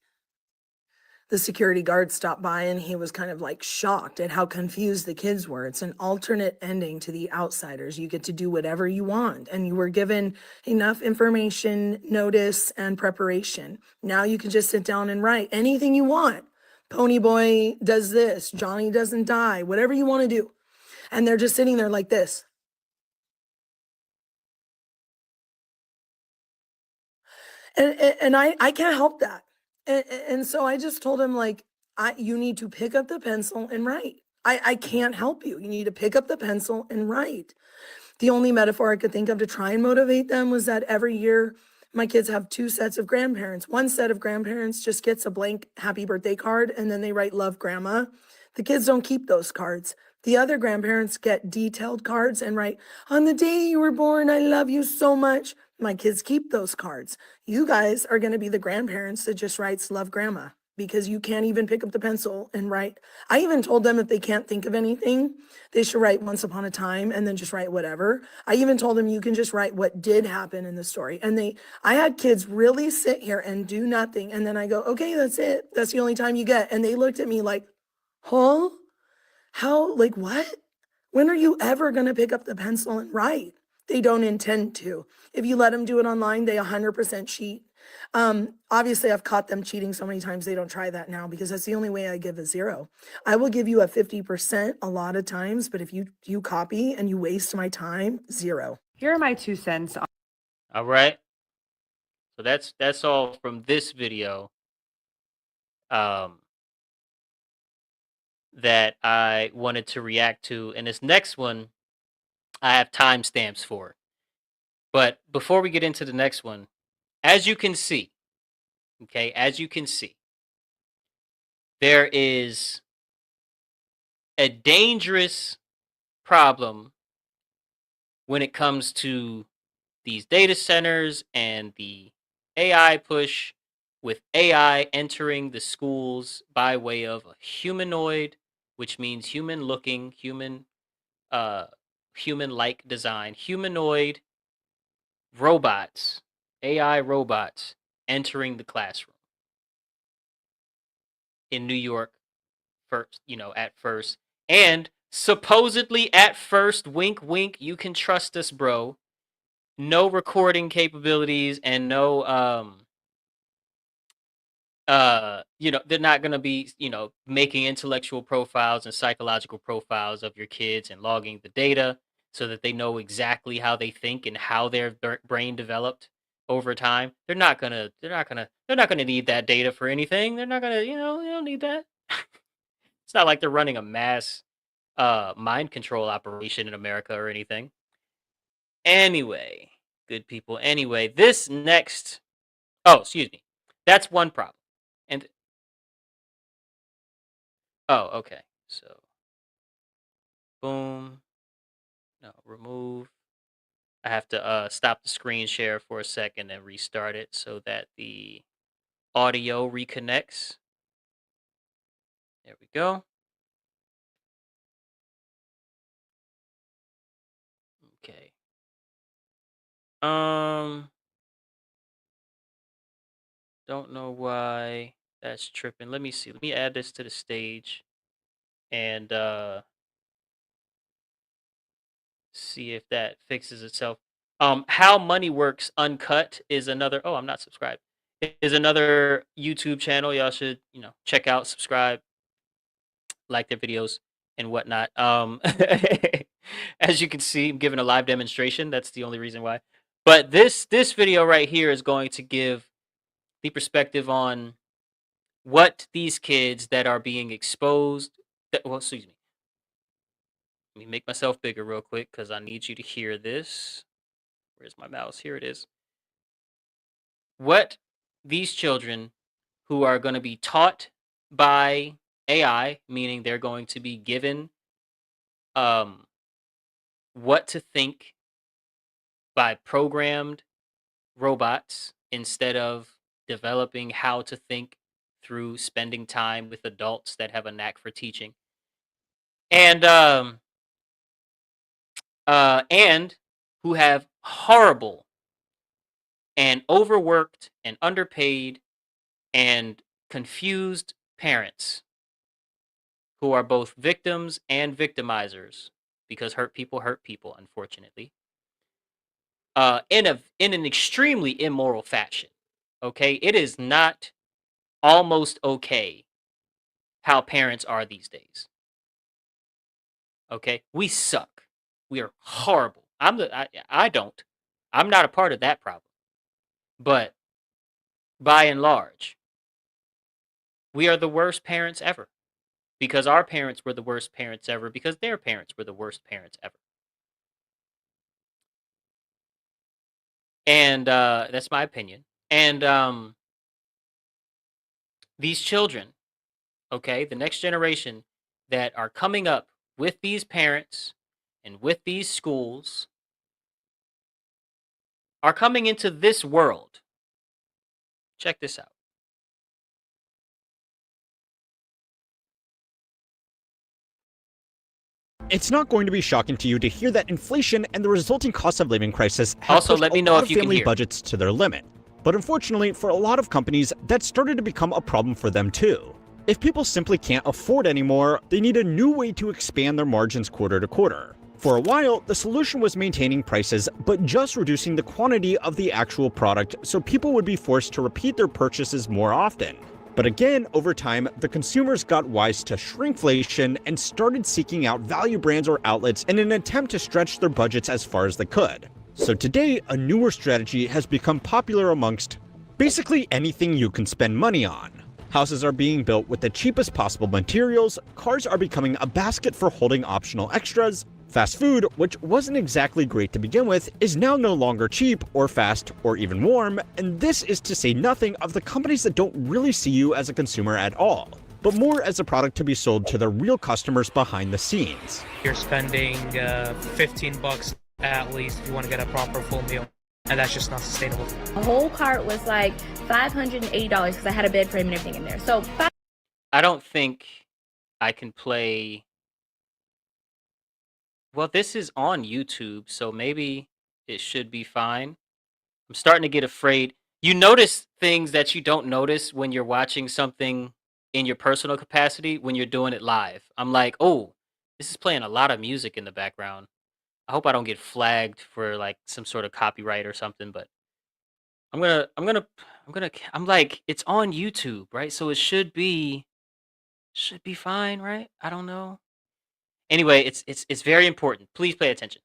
The security guard stopped by and he was kind of like shocked at how confused the kids were. It's an alternate ending to The Outsiders. You get to do whatever you want, and you were given enough information, notice, and preparation. Now you can just sit down and write anything you want. Ponyboy does this, Johnny doesn't die, whatever you want to do. And they're just sitting there like this. And I can't help that. And so I just told him, like, you need to pick up the pencil and write. I can't help you. You need to pick up the pencil and write. The only metaphor I could think of to try and motivate them was that every year my kids have 2 sets of grandparents. One set of grandparents just gets a blank happy birthday card and then they write love grandma. The kids don't keep those cards. The other grandparents get detailed cards and write, on the day you were born, I love you so much. My kids keep those cards. You guys are going to be the grandparents that just writes love grandma because you can't even pick up the pencil and write. I even told them if they can't think of anything, they should write once upon a time and then just write whatever. I even told them you can just write what did happen in the story. And I had kids really sit here and do nothing. And then I go, okay, that's it. That's the only time you get. And they looked at me like, huh? How, like what? When are you ever going to pick up the pencil and write? They don't intend to. If you let them do it online, they 100% cheat. Obviously, I've caught them cheating so many times they don't try that now because that's the only way I give a 0. I will give you a 50% a lot of times, but if you copy and you waste my time, 0. Here are my 2 cents. All right. So that's all from this video. That I wanted to react to, and this next one I have timestamps for. But before we get into the next one, as you can see, okay, as you can see, there is a dangerous problem when it comes to these data centers and the AI push, with AI entering the schools by way of a humanoid, which means human-looking, human-like design, humanoid robots, AI robots entering the classroom in New York first, at first. And supposedly at first, wink, wink, you can trust us, bro. No recording capabilities and no, they're not going to be, making intellectual profiles and psychological profiles of your kids and logging the data so that they know exactly how they think and how their brain developed over time. They're not going to need that data for anything. They're not going to, they don't need that. It's not like they're running a mass mind control operation in America or anything. Anyway, good people. Anyway, this next, excuse me. That's one problem. And okay. So boom. No, remove. I have to stop the screen share for a second and restart it so that the audio reconnects. There we go. Okay. Don't know why that's tripping. Let me see. Let me add this to the stage and see if that fixes itself. How Money Works Uncut is another. Oh, I'm not subscribed. Is another YouTube channel. Y'all should check out, subscribe, like their videos and whatnot. As you can see, I'm giving a live demonstration. That's the only reason why. But this video right here is going to give the perspective on what these kids that are being exposed. Well, excuse me. Let me make myself bigger real quick because I need you to hear this. Where's my mouse? Here it is. What these children who are going to be taught by AI, meaning they're going to be given what to think by programmed robots instead of developing how to think through spending time with adults that have a knack for teaching. And who have horrible and overworked and underpaid and confused parents who are both victims and victimizers, because hurt people, unfortunately, in an extremely immoral fashion. Okay, it is not almost okay how parents are these days. Okay, we suck. We are horrible. I'm not a part of that problem. But by and large, we are the worst parents ever, because our parents were the worst parents ever, because their parents were the worst parents ever. And that's my opinion. And these children, okay, the next generation that are coming up with these parents and with these schools are coming into this world. Check this out. It's not going to be shocking to you to hear that inflation and the resulting cost of living crisis have also, pushed let me a know lot if of you can family hear. budgets to their limit. But unfortunately, for a lot of companies, that started to become a problem for them too. If people simply can't afford anymore, they need a new way to expand their margins quarter to quarter. For a while, the solution was maintaining prices, but just reducing the quantity of the actual product so people would be forced to repeat their purchases more often. But again, over time, the consumers got wise to shrinkflation and started seeking out value brands or outlets in an attempt to stretch their budgets as far as they could. So today, a newer strategy has become popular amongst basically anything you can spend money on. Houses are being built with the cheapest possible materials, cars are becoming a basket for holding optional extras, fast food, which wasn't exactly great to begin with, is now no longer cheap or fast or even warm, and this is to say nothing of the companies that don't really see you as a consumer at all, but more as a product to be sold to the real customers behind the scenes. You're spending $15 at least if you want to get a proper full meal, and that's just not sustainable. The whole cart was like $580 because I had a bed frame and everything in there. So I don't think I can play. Well, this is on YouTube, so maybe it should be fine. I'm starting to get afraid. You notice things that you don't notice when you're watching something in your personal capacity when you're doing it live. I'm like, oh, this is playing a lot of music in the background. I hope I don't get flagged for like some sort of copyright or something, but I'm like, it's on YouTube, right? So it should be fine, right? I don't know. Anyway, it's very important. Please pay attention.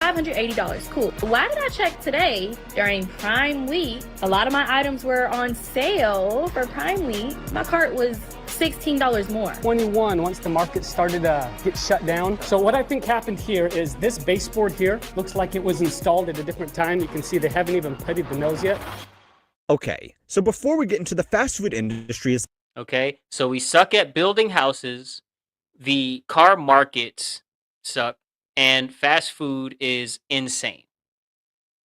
$580, cool. Why did I check today during Prime Week? A lot of my items were on sale for Prime Week. My cart was $16 more. 21 once the market started to get shut down. So what I think happened here is this baseboard here looks like it was installed at a different time. You can see they haven't even puttied the nose yet. Okay, so before we get into the fast food industry, okay, so we suck at building houses. The car markets suck, and fast food is insane,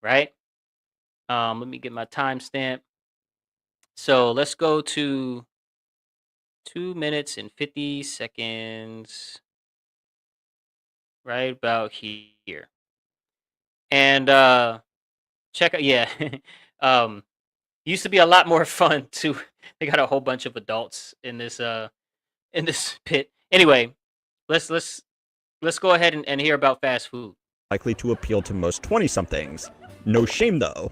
right? Let me get my timestamp. So let's go to 2 minutes and 50 seconds, right about here. And check out, yeah. Used to be a lot more fun too. They got a whole bunch of adults in this pit. Anyway, let's go ahead and hear about fast food. likely to appeal to most 20-somethings. No shame though.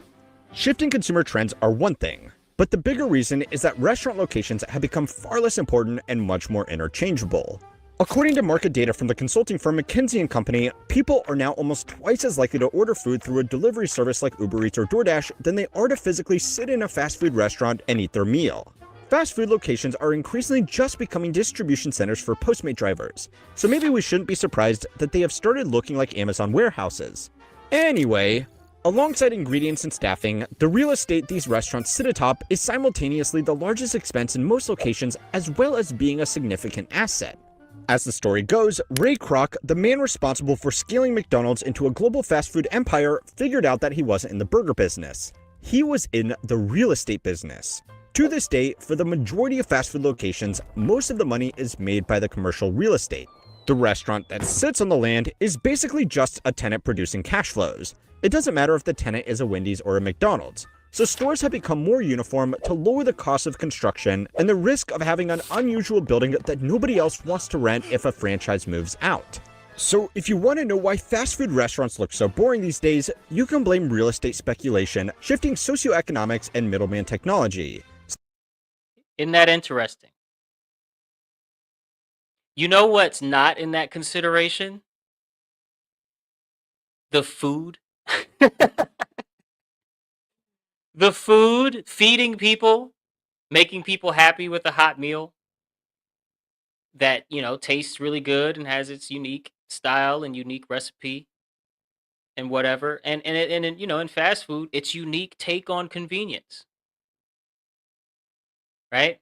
Shifting consumer trends are one thing, but the bigger reason is that restaurant locations have become far less important and much more interchangeable. According to market data from the consulting firm McKinsey & Company, people are now almost twice as likely to order food through a delivery service like Uber Eats or DoorDash than they are to physically sit in a fast food restaurant and eat their meal. Fast food locations are increasingly just becoming distribution centers for Postmate drivers, so maybe we shouldn't be surprised that they have started looking like Amazon warehouses. Anyway, alongside ingredients and staffing, the real estate these restaurants sit atop is simultaneously the largest expense in most locations as well as being a significant asset. As the story goes, Ray Kroc, the man responsible for scaling McDonald's into a global fast food empire, figured out that he wasn't in the burger business. He was in the real estate business. To this day, for the majority of fast food locations, most of the money is made by the commercial real estate. The restaurant that sits on the land is basically just a tenant producing cash flows. It doesn't matter if the tenant is a Wendy's or a McDonald's. So stores have become more uniform to lower the cost of construction and the risk of having an unusual building that nobody else wants to rent if a franchise moves out. So if you want to know why fast food restaurants look so boring these days, you can blame real estate speculation, shifting socioeconomics, and middleman technology. Isn't that interesting? You know what's not in that consideration? The food. The food, feeding people, making people happy with a hot meal that, tastes really good and has its unique style and unique recipe and whatever. And in fast food, it's unique take on convenience. Right?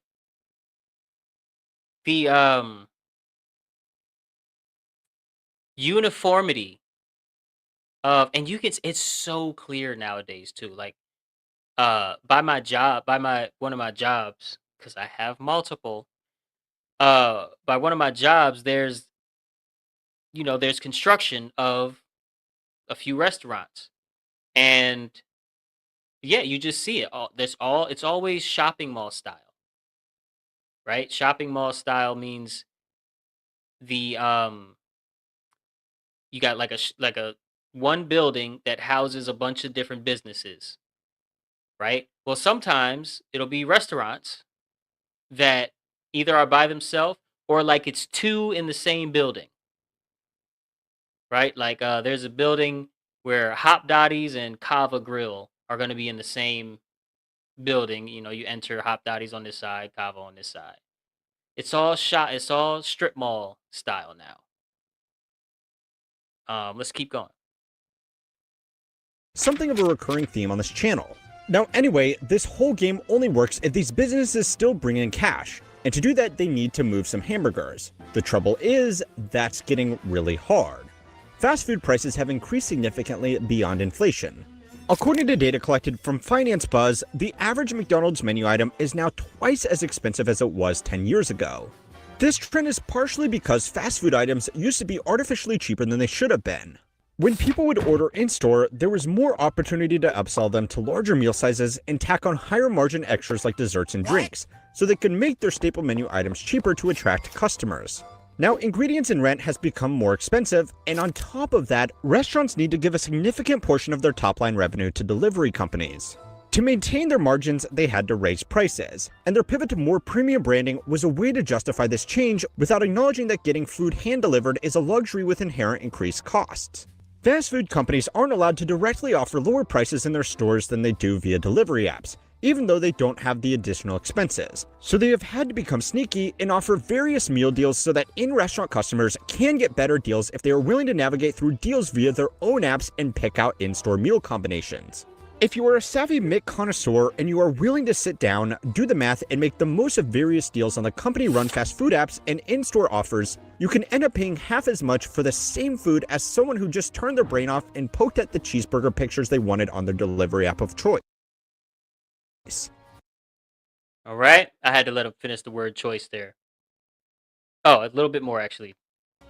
The uniformity of, and it's so clear nowadays too. Like by one of my jobs, because I have multiple, by one of my jobs, there's construction of a few restaurants, and yeah, you just see it it's always shopping mall style, right? Shopping mall style means the you got like a one building that houses a bunch of different businesses, right? Well, sometimes it'll be restaurants that either are by themselves or like it's two in the same building, right? Like there's a building where Hop Dotties and Kava Grill are going to be in the same building. You enter Hop Dotties on this side, Kava on this side. It's all strip mall style now. Let's keep going. Something of a recurring theme on this channel. Now anyway, this whole game only works if these businesses still bring in cash, and to do that they need to move some hamburgers. The trouble is, that's getting really hard. Fast food prices have increased significantly beyond inflation. According to data collected from Finance Buzz, the average McDonald's menu item is now twice as expensive as it was 10 years ago. This trend is partially because fast food items used to be artificially cheaper than they should have been. When people would order in-store, there was more opportunity to upsell them to larger meal sizes and tack on higher margin extras like desserts and drinks, so they could make their staple menu items cheaper to attract customers. Now, ingredients and rent has become more expensive, and on top of that, restaurants need to give a significant portion of their top-line revenue to delivery companies. To maintain their margins, they had to raise prices, and their pivot to more premium branding was a way to justify this change without acknowledging that getting food hand-delivered is a luxury with inherent increased costs. Fast food companies aren't allowed to directly offer lower prices in their stores than they do via delivery apps, even though they don't have the additional expenses. So they have had to become sneaky and offer various meal deals so that in-restaurant customers can get better deals if they are willing to navigate through deals via their own apps and pick out in-store meal combinations. If you are a savvy Mick connoisseur and you are willing to sit down, do the math, and make the most of various deals on the company-run fast food apps and in-store offers, you can end up paying half as much for the same food as someone who just turned their brain off and poked at the cheeseburger pictures they wanted on their delivery app of choice. All right, I had to let him finish the word choice there. Oh, a little bit more actually.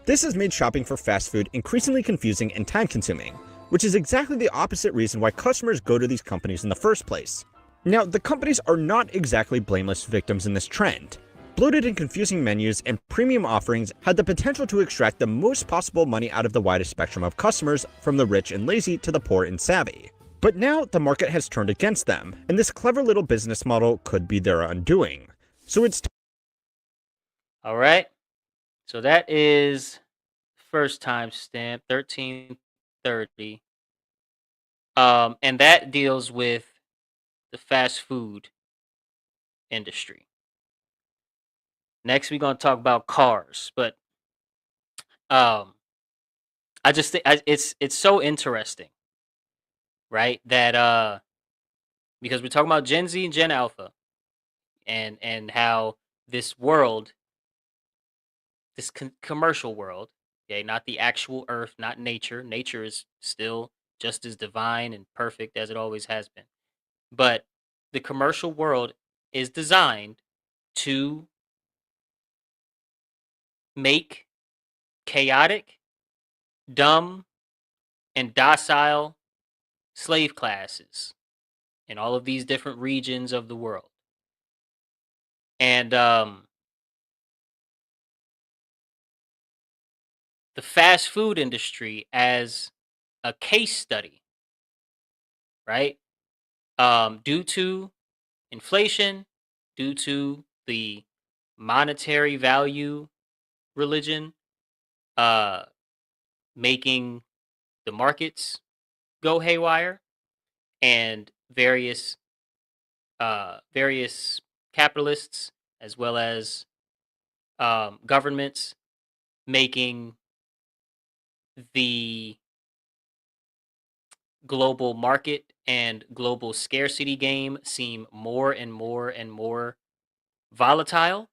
This has made shopping for fast food increasingly confusing and time-consuming, which is exactly the opposite reason why customers go to these companies in the first place. Now, the companies are not exactly blameless victims in this trend. Bloated and confusing menus and premium offerings had the potential to extract the most possible money out of the widest spectrum of customers, from the rich and lazy to the poor and savvy. But now the market has turned against them, and this clever little business model could be their undoing. So it's All right. So that is first timestamp 1330. And that deals with the fast food industry. Next, we're gonna talk about cars, but I just think it's so interesting, right? That because we're talking about Gen Z and Gen Alpha, and how this world, this commercial world, okay, not the actual Earth, not nature. Nature is still just as divine and perfect as it always has been, but the commercial world is designed to make chaotic, dumb, and docile slave classes in all of these different regions of the world. And the fast food industry as a case study, right? Due to inflation, due to the monetary value religion, uh, making the markets go haywire, and various capitalists as well as governments making the global market and global scarcity game seem more and more and more volatile.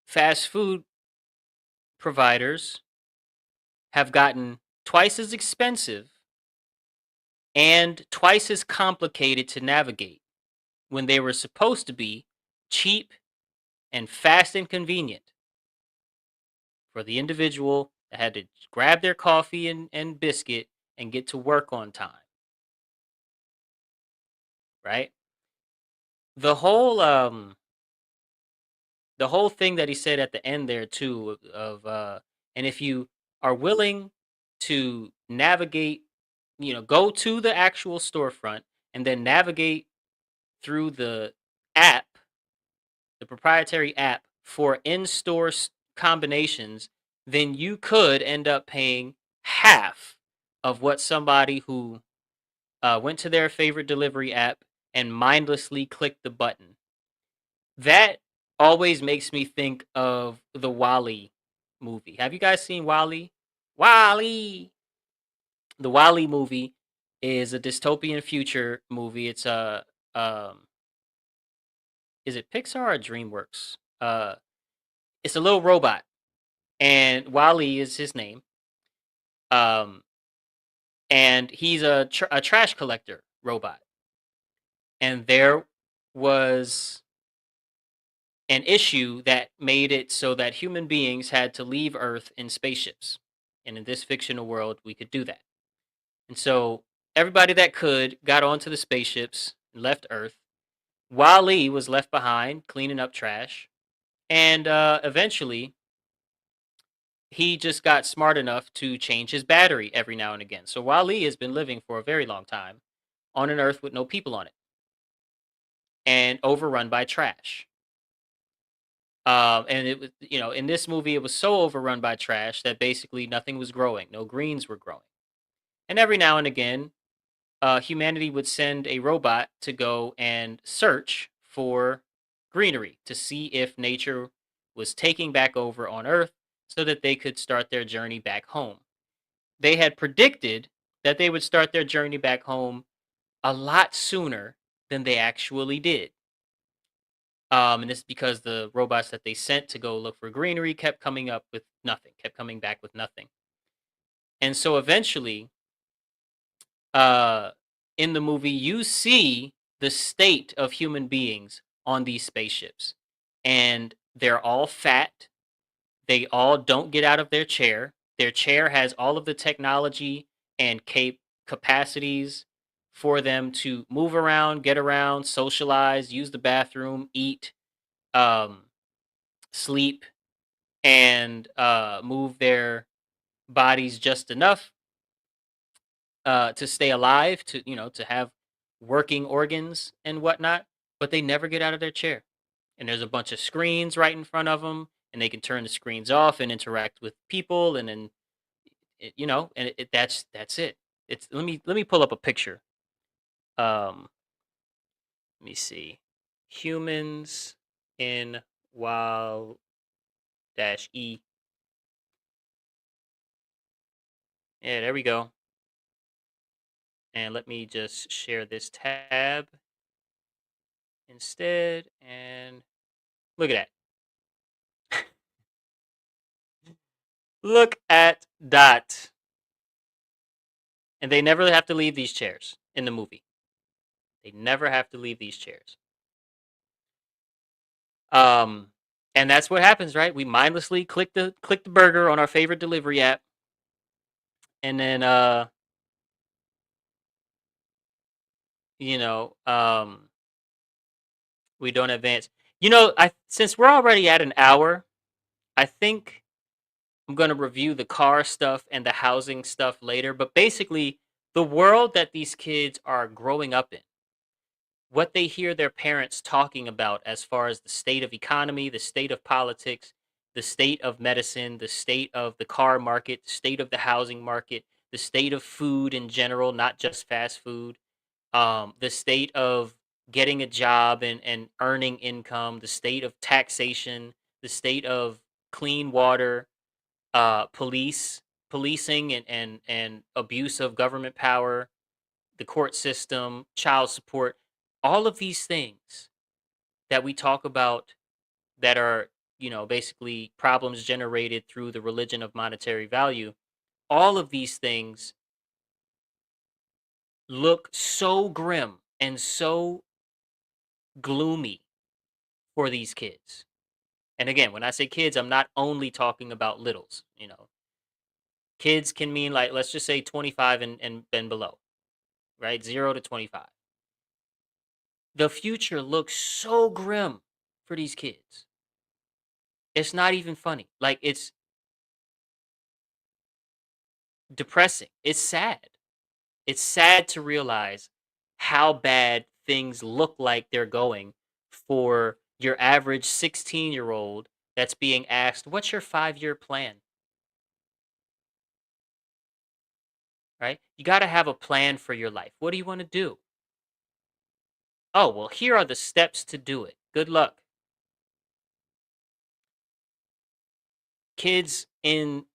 Fast food providers have gotten twice as expensive and twice as complicated to navigate when they were supposed to be cheap and fast and convenient for the individual that had to grab their coffee and biscuit and get to work on time. Right? The whole thing that he said at the end there too of and if you are willing to navigate, go to the actual storefront and then navigate through the app, the proprietary app for in-store combinations, then you could end up paying half of what somebody who went to their favorite delivery app and mindlessly clicked the button. That always makes me think of the Wall-E movie. Have you guys seen Wall-E? Wall-E! The Wall-E movie is a dystopian future movie. It's is it Pixar or DreamWorks? It's a little robot, and Wall-E is his name. And he's a trash collector robot. And there was an issue that made it so that human beings had to leave Earth in spaceships. And in this fictional world, we could do that. And so everybody that could got onto the spaceships and left Earth. Wall-E was left behind cleaning up trash. And eventually, he just got smart enough to change his battery every now and again. So Wall-E has been living for a very long time on an Earth with no people on it and overrun by trash. And it was, in this movie, it was so overrun by trash that basically nothing was growing. No greens were growing. And every now and again, humanity would send a robot to go and search for greenery to see if nature was taking back over on Earth so that they could start their journey back home. They had predicted that they would start their journey back home a lot sooner than they actually did. And it's because the robots that they sent to go look for greenery kept coming up with nothing, kept coming back with nothing. And so eventually, in the movie, you see the state of human beings on these spaceships. And they're all fat. They all don't get out of their chair. Their chair has all of the technology and capacities for them to move around, get around, socialize, use the bathroom, eat, sleep, and move their bodies just enough to stay alive, to have working organs and whatnot. But they never get out of their chair. And there's a bunch of screens right in front of them, and they can turn the screens off and interact with people, and then that's it. It's let me pull up a picture. Um, let me see, humans in wild dash e. Yeah, there we go. And let me just share this tab instead, and look at that. Look at that. And they never have to leave these chairs in the movie. They never have to leave these chairs. And that's what happens, right? We mindlessly click the burger on our favorite delivery app, and then we don't advance. Since we're already at an hour, I think I'm going to review the car stuff and the housing stuff later, but basically the world that these kids are growing up in, what they hear their parents talking about as far as the state of economy, the state of politics, the state of medicine, the state of the car market, the state of the housing market, the state of food in general, not just fast food, the state of getting a job and earning income, the state of taxation, the state of clean water, policing and abuse of government power, the court system, child support, all of these things that we talk about that are, basically problems generated through the religion of monetary value, all of these things look so grim and so gloomy for these kids. And again, when I say kids, I'm not only talking about littles, Kids can mean, like, let's just say 25 and below, right? 0 to 25. The future looks so grim for these kids. It's not even funny. Like, it's depressing. It's sad. It's sad to realize how bad things look like they're going for your average 16-year-old that's being asked, "What's your 5-year plan?" Right? You got to have a plan for your life. What do you want to do? Oh, well, here are the steps to do it. Good luck. Kids in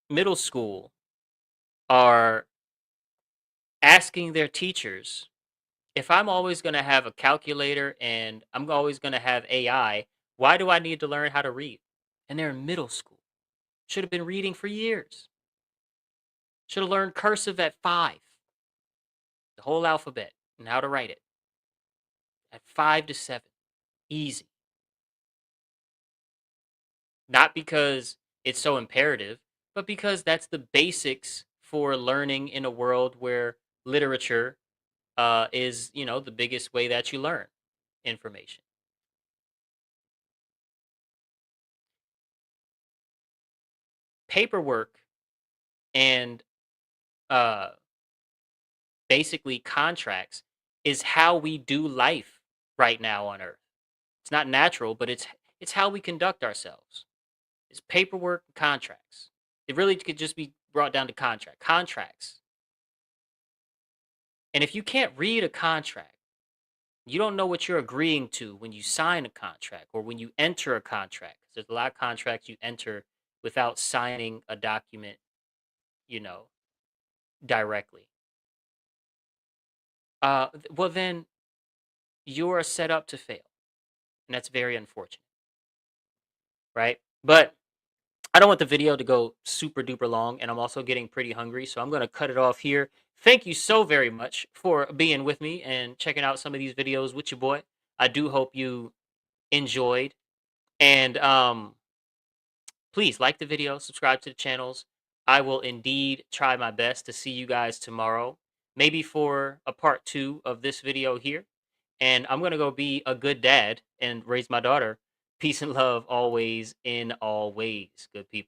middle school are asking their teachers, if I'm always going to have a calculator and I'm always going to have AI, why do I need to learn how to read? And they're in middle school. Should have been reading for years. Should have learned cursive at 5. The whole alphabet and how to write it. At 5 to 7. Easy. Not because it's so imperative, but because that's the basics for learning in a world where literature is, the biggest way that you learn information. Paperwork and basically contracts is how we do life right now on Earth. It's not natural, but it's how we conduct ourselves. It's paperwork and contracts. It really could just be brought down to contracts. And if you can't read a contract, you don't know what you're agreeing to when you sign a contract or when you enter a contract. There's a lot of contracts you enter without signing a document, directly. Well, then you are set up to fail. And that's very unfortunate. Right? But I don't want the video to go super duper long, and I'm also getting pretty hungry, so I'm going to cut it off here. Thank you so very much for being with me and checking out some of these videos with your boy. I do hope you enjoyed. And please like the video, subscribe to the channels. I will indeed try my best to see you guys tomorrow. maybe for a part 2 of this video here. And I'm going to go be a good dad and raise my daughter. Peace and love always in all ways, good people.